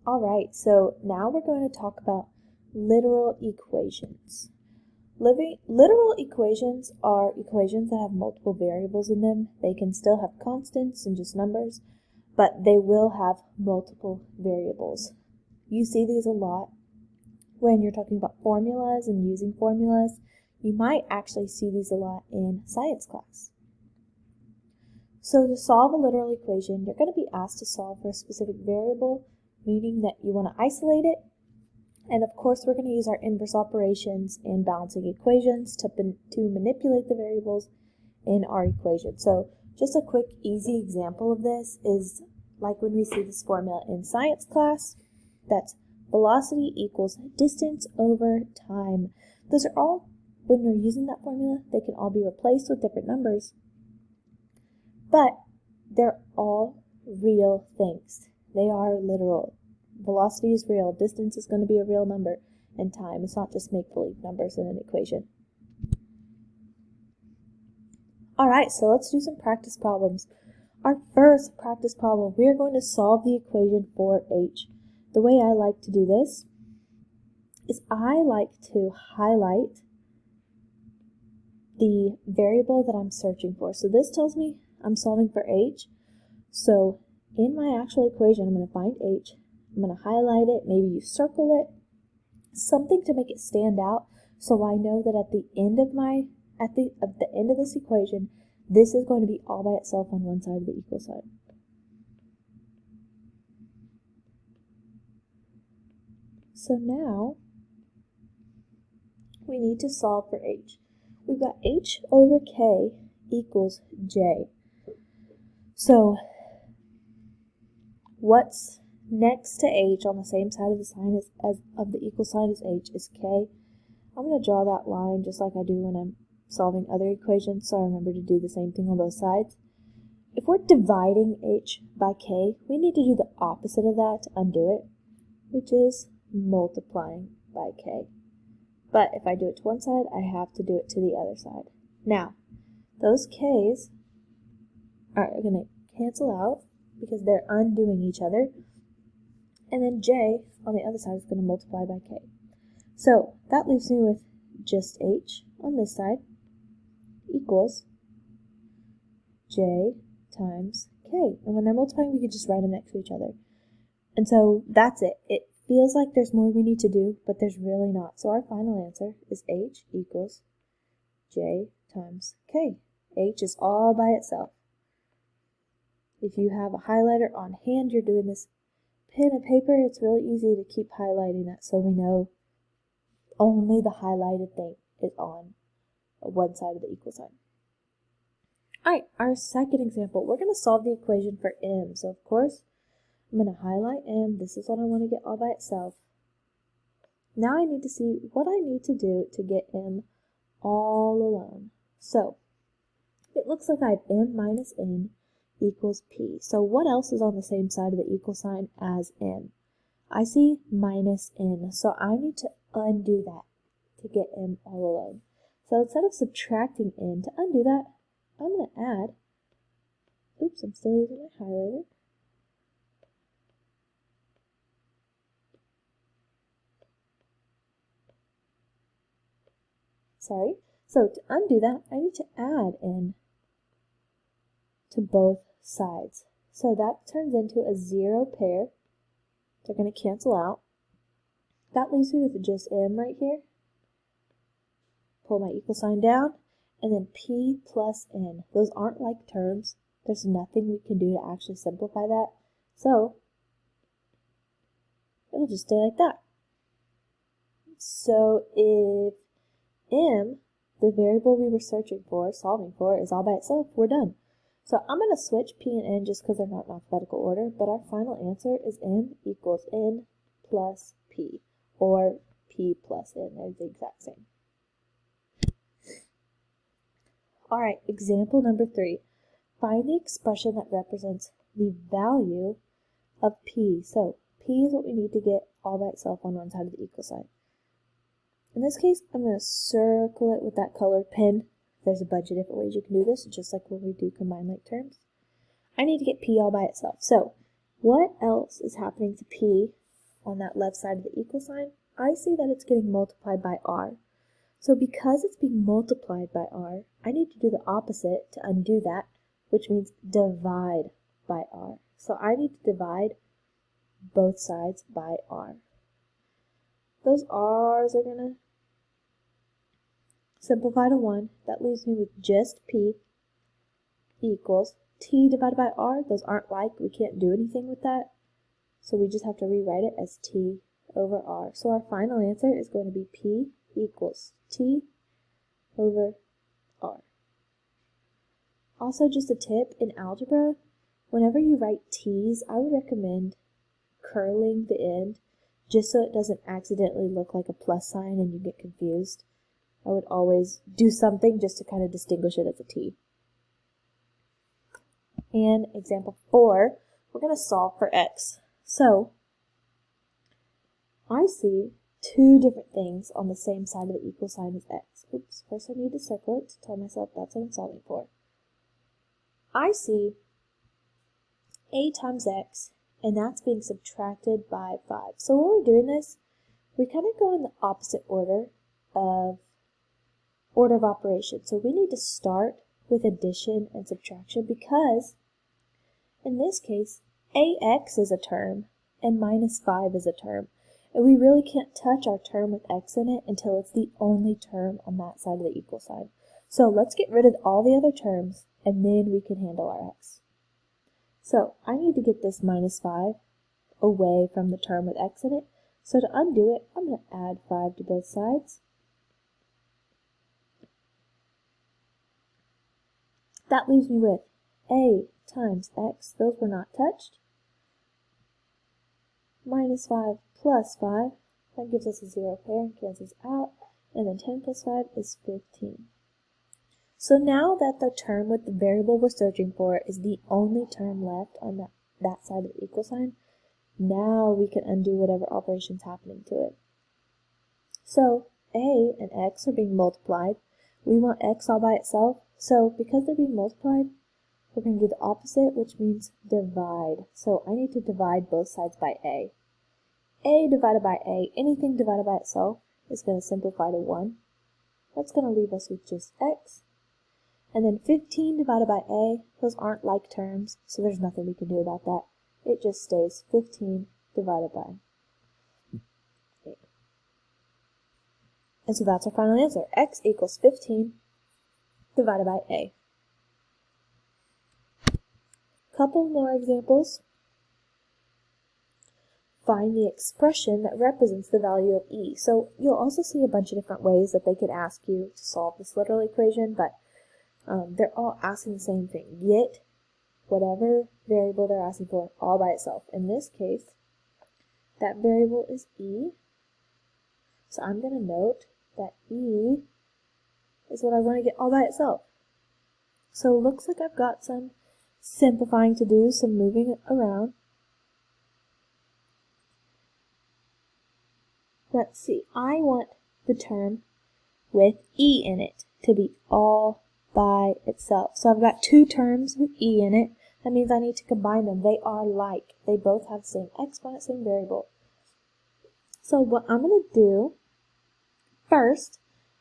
Alright, so now we're going to talk about literal equations. Literal equations are equations that have multiple variables in them. They can still have constants and just numbers, but they will have multiple variables. You see these a lot when you're talking about formulas and using formulas. You might actually see these a lot in science class. So to solve a literal equation, you're going to be asked to solve for a specific variable, meaning that you want to isolate it. And of course, we're going to use our inverse operations and balancing equations to manipulate the variables in our equation. So just a quick, easy example of this is like when we see this formula in science class, that's velocity equals distance over time. Those are all, when you're using that formula, they can all be replaced with different numbers, but they're all real things. They are literal. Velocity is real, distance is going to be a real number, and time is not just make-believe numbers in an equation. Alright, so let's do some practice problems. Our first practice problem, we are going to solve the equation for h. The way I like to do this is I like to highlight the variable that I'm searching for. So this tells me I'm solving for h. So in my actual equation, I'm going to find h. I'm going to highlight it, maybe you circle it, something to make it stand out so I know that at the end of this equation, this is going to be all by itself on one side of the equal sign. So now we need to solve for h. We've got h over k equals j. So what's next to h on the same side of the sign as of the equal sign as h is k. I'm going to draw that line just like I do when I'm solving other equations, so I remember to do the same thing on both sides. If we're dividing h by k, we need to do the opposite of that to undo it, which is multiplying by k. But if I do it to one side, I have to do it to the other side. Now, those k's are going to cancel out because they're undoing each other. And then j on the other side is going to multiply by k. So that leaves me with just h on this side equals j times k. And when they're multiplying, we could just write them next to each other. And so that's it. It feels like there's more we need to do, but there's really not. So our final answer is h equals j times k. H is all by itself. If you have a highlighter on hand, you're doing this pen and paper, it's really easy to keep highlighting that so we know only the highlighted thing is on one side of the equal sign. Alright, our second example, we're going to solve the equation for m. So of course, I'm going to highlight m. This is what I want to get all by itself. Now I need to see what I need to do to get m all alone. So it looks like I have m minus n equals p. So what else is on the same side of the equal sign as m? I see minus n, so I need to undo that to get m all alone. So instead of subtracting n, to undo that, I'm going to add, oops, I'm still using my highlighter. Sorry. So to undo that, I need to add n to both sides. So that turns into a zero pair. They're going to cancel out. That leaves me with just m right here. Pull my equal sign down, and then p plus n. Those aren't like terms. There's nothing we can do to actually simplify that. So it'll just stay like that. So if m, the variable we were searching for, solving for, is all by itself, we're done. So I'm going to switch p and n just because they're not in alphabetical order, but our final answer is m equals n plus p, or p plus n. They're the exact same. Alright, example number 3. Find the expression that represents the value of p. So p is what we need to get all by itself on one side of the equal sign. In this case, I'm going to circle it with that colored pen. There's a bunch of different ways you can do this, just like when we do combined like terms. I need to get p all by itself. So what else is happening to p on that left side of the equal sign, I see that it's getting multiplied by r. So because it's being multiplied by r, I need to do the opposite to undo that, which means divide by r. So I need to divide both sides by r. Those r's are going to simplify to 1. That leaves me with just p equals t divided by r. Those aren't like, we can't do anything with that. So we just have to rewrite it as t over r. So our final answer is going to be p equals t over r. Also, just a tip, in algebra, whenever you write t's, I would recommend curling the end just so it doesn't accidentally look like a plus sign and you get confused. I would always do something just to kind of distinguish it as a t. And example 4, we're going to solve for x. So, I see two different things on the same side of the equal sign as x. Oops, first I need to circle it to tell myself that's what I'm solving for. I see a times x, and that's being subtracted by 5. So when we're doing this, we kind of go in the opposite order of operation. So we need to start with addition and subtraction because in this case, ax is a term and minus 5 is a term. And we really can't touch our term with x in it until it's the only term on that side of the equal sign. So let's get rid of all the other terms and then we can handle our x. So I need to get this minus 5 away from the term with x in it. So to undo it, I'm going to add 5 to both sides. That leaves me with a times x, those were not touched, minus 5 plus 5, that gives us a 0 pair and cancels out, and then 10 plus 5 is 15. So now that the term with the variable we're searching for is the only term left on that side of the equal sign, now we can undo whatever operation's happening to it. So a and x are being multiplied. We want x all by itself, so because they're being multiplied, we're going to do the opposite, which means divide. So I need to divide both sides by a. A divided by a, anything divided by itself, is going to simplify to 1. That's going to leave us with just x. And then 15 divided by a, those aren't like terms, so there's nothing we can do about that. It just stays 15 divided by a. And so that's our final answer. X equals 15 divided by a. Couple more examples. Find the expression that represents the value of e. So you'll also see a bunch of different ways that they could ask you to solve this literal equation, but they're all asking the same thing. Get whatever variable they're asking for all by itself. In this case, that variable is e. So I'm going to note that e is what I want to get all by itself. So it looks like I've got some simplifying to do, some moving around. Let's see, I want the term with e in it to be all by itself. So I've got two terms with e in it. That means I need to combine them. They are like. They both have the same exponent, same variable. So what I'm going to do first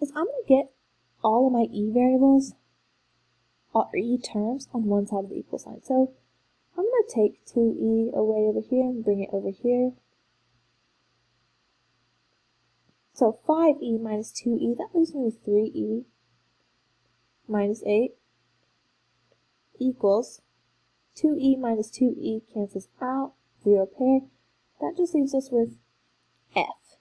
is I'm going to get all of my e variables, or e terms, on one side of the equal sign. So I'm going to take 2e away over here and bring it over here. So 5e minus 2e, that leaves me with 3e minus 8 equals 2e minus 2e cancels out, 0 pair. That just leaves us with f.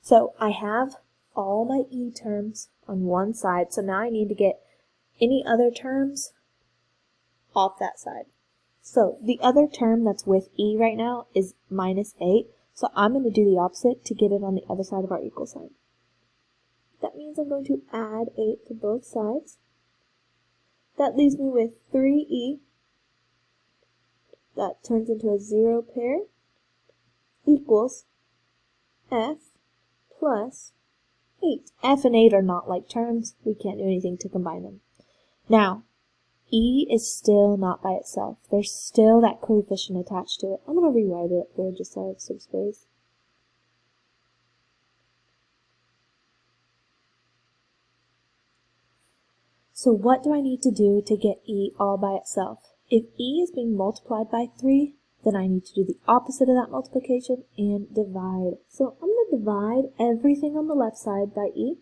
So I have all my e terms on one side, so now I need to get any other terms off that side. So the other term that's with e right now is minus 8, so I'm going to do the opposite to get it on the other side of our equal sign. That means I'm going to add 8 to both sides. That leaves me with 3e. That turns into a 0 pair equals f plus 8. F and 8 are not like terms. We can't do anything to combine them. Now, e is still not by itself. There's still that coefficient attached to it. I'm going to rewrite it here just so I have some space. So what do I need to do to get e all by itself? If e is being multiplied by 3, then I need to do the opposite of that multiplication and divide. So I'm going to divide everything on the left side by e.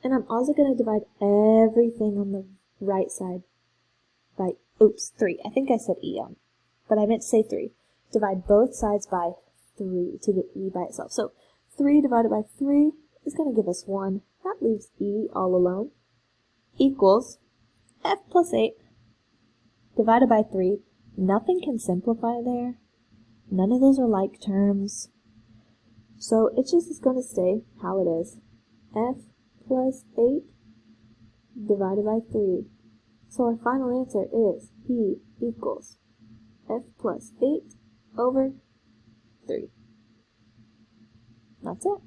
And I'm also going to divide everything on the right side by, 3. I think I said e on, but I meant to say 3. Divide both sides by 3 to get e by itself. So 3 divided by 3 is going to give us 1. That leaves e all alone. Equals f plus 8 divided by 3. Nothing can simplify there. None of those are like terms. So it just is going to stay how it is. F plus 8 divided by 3. So our final answer is e equals f plus 8 over 3. That's it.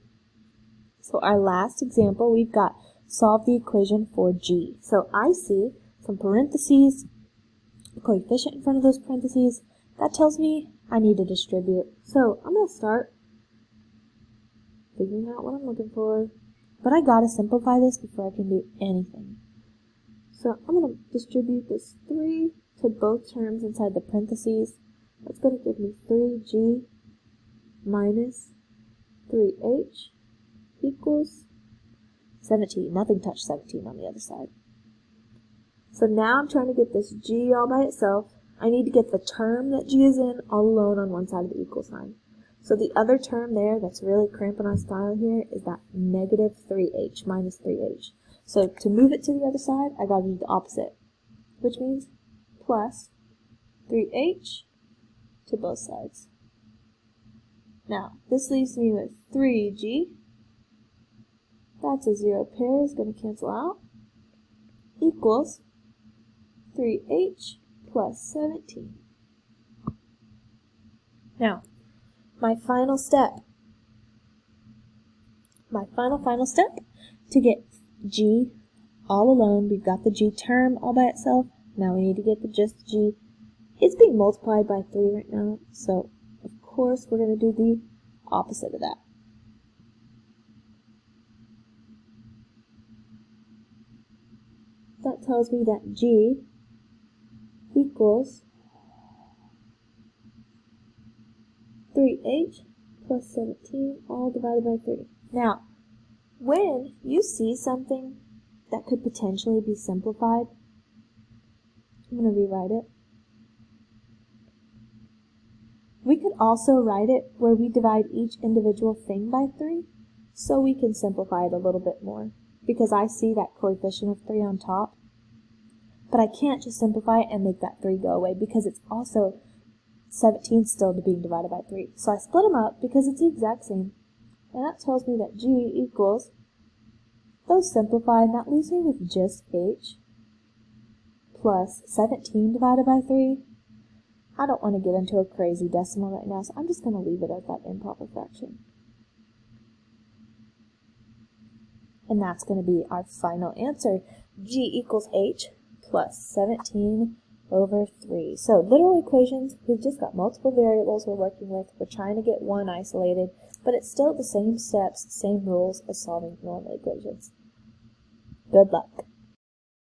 So our last example, we've got solve the equation for g. So I see some parentheses, a coefficient in front of those parentheses. That tells me I need to distribute. So I'm going to start figuring out what I'm looking for. But I got to simplify this before I can do anything. So I'm going to distribute this 3 to both terms inside the parentheses. That's going to give me 3g minus 3h equals 17. Nothing touched 17 on the other side. So now I'm trying to get this g all by itself. I need to get the term that g is in all alone on one side of the equal sign. So the other term there that's really cramping our style here is that negative 3h, minus 3h. So to move it to the other side, I got to do the opposite, which means plus 3h to both sides. Now, this leaves me with 3g. That's a 0 pair, is going to cancel out, equals 3h plus 17. Now, my final step to get g all alone. We've got the g term all by itself. Now we need to get the just g. It's being multiplied by 3 right now, so of course we're going to do the opposite of that. That tells me that g equals 3h plus 17 all divided by 3. Now, when you see something that could potentially be simplified, I'm going to rewrite it. We could also write it where we divide each individual thing by 3, so we can simplify it a little bit more, because I see that coefficient of 3 on top, but I can't just simplify it and make that 3 go away, because it's also 17 still being divided by 3. So I split them up because it's the exact same, and that tells me that g equals, those simplify, and that leaves me with just h plus 17 divided by 3. I don't want to get into a crazy decimal right now, so I'm just going to leave it at that improper fraction. And that's going to be our final answer. G equals h plus 17 over 3. So literal equations, we've just got multiple variables we're working with. We're trying to get one isolated, but it's still the same steps, same rules as solving normal equations. Good luck.